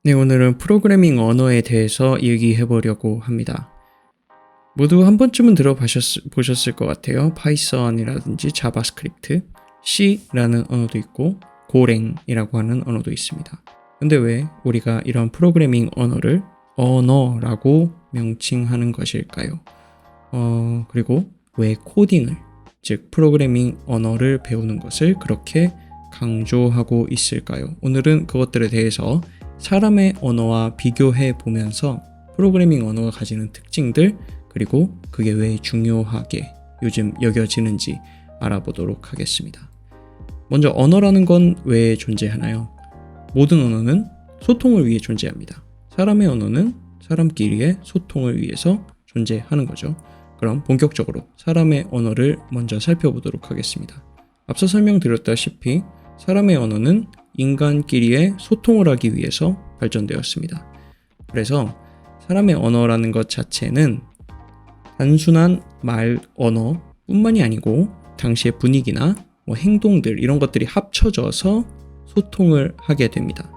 네, 오늘은 프로그래밍 언어에 대해서 얘기해 보려고 합니다. 모두 한 번쯤은 들어보셨을 것 같아요. 파이썬이라든지 자바스크립트, C라는 언어도 있고 고랭이라고 하는 언어도 있습니다. 근데 왜 우리가 이런 프로그래밍 언어를 언어라고 명칭하는 것일까요? 그리고 왜 코딩을, 즉 프로그래밍 언어를 배우는 것을 그렇게 강조하고 있을까요? 오늘은 그것들에 대해서 사람의 언어와 비교해 보면서 프로그래밍 언어가 가지는 특징들, 그리고 그게 왜 중요하게 요즘 여겨지는지 알아보도록 하겠습니다. 먼저 언어라는 건 왜 존재하나요? 모든 언어는 소통을 위해 존재합니다. 사람의 언어는 사람끼리의 소통을 위해서 존재하는 거죠. 그럼 본격적으로 사람의 언어를 먼저 살펴보도록 하겠습니다. 앞서 설명드렸다시피 사람의 언어는 인간끼리의 소통을 하기 위해서 발전되었습니다. 그래서 사람의 언어라는 것 자체는 단순한 말 언어뿐만이 아니고 당시의 분위기나 행동들 이런 것들이 합쳐져서 소통을 하게 됩니다.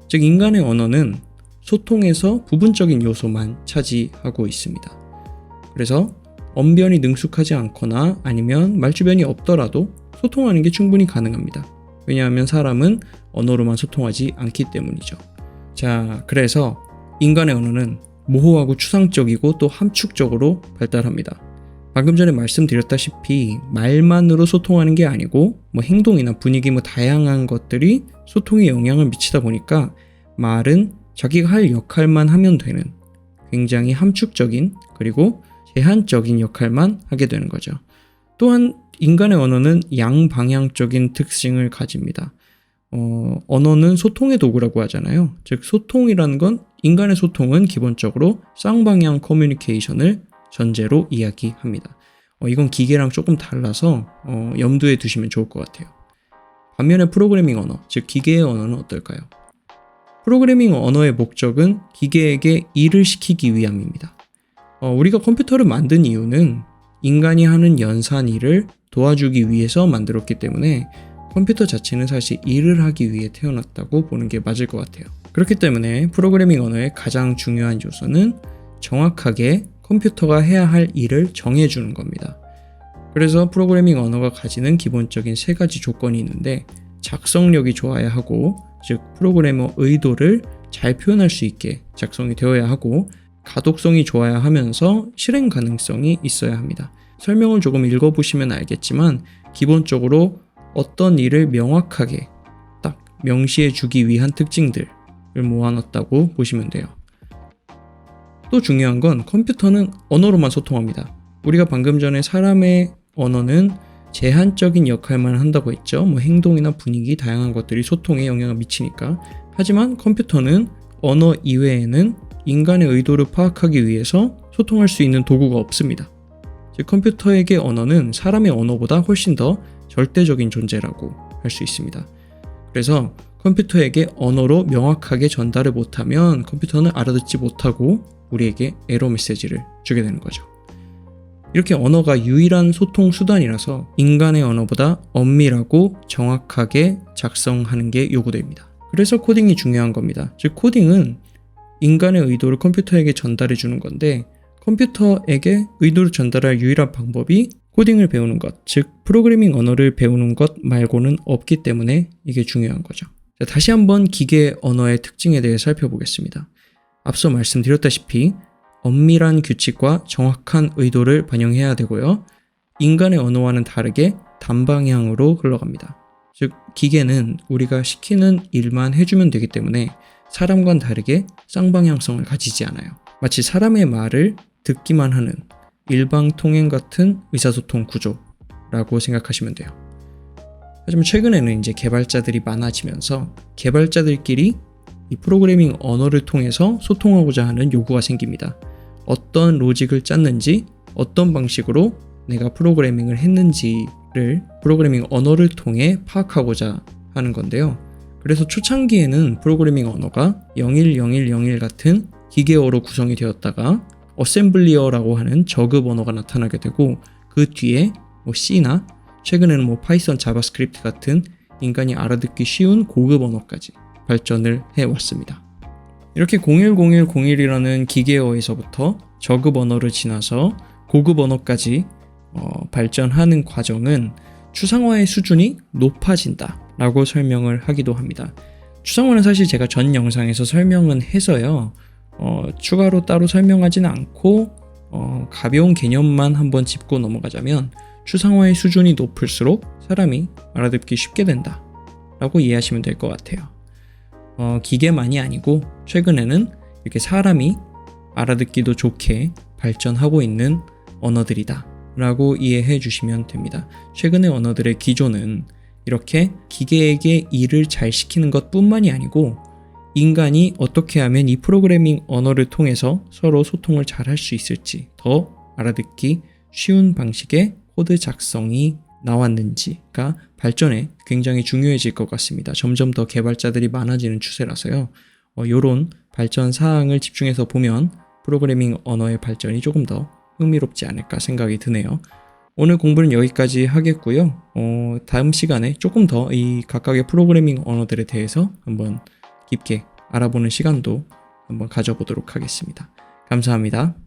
즉 인간의 언어는 소통에서 부분적인 요소만 차지하고 있습니다. 그래서 언변이 능숙하지 않거나 아니면 말주변이 없더라도 소통하는 게 충분히 가능합니다. 왜냐하면 사람은 언어로만 소통하지 않기 때문이죠. 자, 그래서 인간의 언어는 모호하고 추상적이고 또 함축적으로 발달합니다. 방금 전에 말씀드렸다시피 말만으로 소통하는 게 아니고 행동이나 분위기 다양한 것들이 소통에 영향을 미치다 보니까 말은 자기가 할 역할만 하면 되는 굉장히 함축적인 그리고 제한적인 역할만 하게 되는 거죠. 또한 인간의 언어는 양방향적인 특징을 가집니다. 언어는 소통의 도구라고 하잖아요. 즉 소통이라는 건 인간의 소통은 기본적으로 쌍방향 커뮤니케이션을 전제로 이야기합니다. 이건 기계랑 조금 달라서 염두에 두시면 좋을 것 같아요. 반면에 프로그래밍 언어, 즉 기계의 언어는 어떨까요? 프로그래밍 언어의 목적은 기계에게 일을 시키기 위함입니다. 우리가 컴퓨터를 만든 이유는 인간이 하는 연산 일을 도와주기 위해서 만들었기 때문에 컴퓨터 자체는 사실 일을 하기 위해 태어났다고 보는 게 맞을 것 같아요. 그렇기 때문에 프로그래밍 언어의 가장 중요한 요소는 정확하게 컴퓨터가 해야 할 일을 정해주는 겁니다. 그래서 프로그래밍 언어가 가지는 기본적인 세 가지 조건이 있는데 작성력이 좋아야 하고, 즉 프로그래머 의도를 잘 표현할 수 있게 작성이 되어야 하고, 가독성이 좋아야 하면서 실행 가능성이 있어야 합니다. 설명을 조금 읽어보시면 알겠지만 기본적으로 어떤 일을 명확하게 딱 명시해 주기 위한 특징들을 모아놨다고 보시면 돼요. 또 중요한 건 컴퓨터는 언어로만 소통합니다. 우리가 방금 전에 사람의 언어는 제한적인 역할만 한다고 했죠. 행동이나 분위기, 다양한 것들이 소통에 영향을 미치니까. 하지만 컴퓨터는 언어 이외에는 인간의 의도를 파악하기 위해서 소통할 수 있는 도구가 없습니다. 즉 컴퓨터에게 언어는 사람의 언어보다 훨씬 더 절대적인 존재라고 할 수 있습니다. 그래서 컴퓨터에게 언어로 명확하게 전달을 못하면 컴퓨터는 알아듣지 못하고 우리에게 에러 메시지를 주게 되는 거죠. 이렇게 언어가 유일한 소통 수단이라서 인간의 언어보다 엄밀하고 정확하게 작성하는 게 요구됩니다. 그래서 코딩이 중요한 겁니다. 즉 코딩은 인간의 의도를 컴퓨터에게 전달해 주는 건데 컴퓨터에게 의도를 전달할 유일한 방법이 코딩을 배우는 것, 즉 프로그래밍 언어를 배우는 것 말고는 없기 때문에 이게 중요한 거죠. 자, 다시 한번 기계 언어의 특징에 대해 살펴보겠습니다. 앞서 말씀드렸다시피 엄밀한 규칙과 정확한 의도를 반영해야 되고요. 인간의 언어와는 다르게 단방향으로 흘러갑니다. 즉 기계는 우리가 시키는 일만 해주면 되기 때문에 사람과는 다르게 쌍방향성을 가지지 않아요. 마치 사람의 말을 듣기만 하는 일방통행 같은 의사소통 구조라고 생각하시면 돼요. 하지만 최근에는 이제 개발자들이 많아지면서 개발자들끼리 이 프로그래밍 언어를 통해서 소통하고자 하는 요구가 생깁니다. 어떤 로직을 짰는지, 어떤 방식으로 내가 프로그래밍을 했는지를 프로그래밍 언어를 통해 파악하고자 하는 건데요. 그래서 초창기에는 프로그래밍 언어가 0101 같은 기계어로 구성이 되었다가 어셈블리어라고 하는 저급 언어가 나타나게 되고 그 뒤에 C나 최근에는 파이썬, 자바스크립트 같은 인간이 알아듣기 쉬운 고급 언어까지 발전을 해왔습니다. 이렇게 010101이라는 기계어에서부터 저급 언어를 지나서 고급 언어까지 발전하는 과정은 추상화의 수준이 높아진다 라고 설명을 하기도 합니다. 추상화는 사실 제가 전 영상에서 설명은 해서요. 추가로 따로 설명하지는 않고 가벼운 개념만 한번 짚고 넘어가자면 추상화의 수준이 높을수록 사람이 알아듣기 쉽게 된다 라고 이해하시면 될 것 같아요. 기계만이 아니고 최근에는 이렇게 사람이 알아듣기도 좋게 발전하고 있는 언어들이다 라고 이해해 주시면 됩니다. 최근의 언어들의 기조는 이렇게 기계에게 일을 잘 시키는 것 뿐만이 아니고 인간이 어떻게 하면 이 프로그래밍 언어를 통해서 서로 소통을 잘 할 수 있을지 더 알아듣기 쉬운 방식의 코드 작성이 나왔는지가 발전에 굉장히 중요해질 것 같습니다. 점점 더 개발자들이 많아지는 추세라서요. 이런 발전 사항을 집중해서 보면 프로그래밍 언어의 발전이 조금 더 흥미롭지 않을까 생각이 드네요. 오늘 공부는 여기까지 하겠고요. 다음 시간에 조금 더 이 각각의 프로그래밍 언어들에 대해서 한번 깊게 알아보는 시간도 한번 가져보도록 하겠습니다. 감사합니다.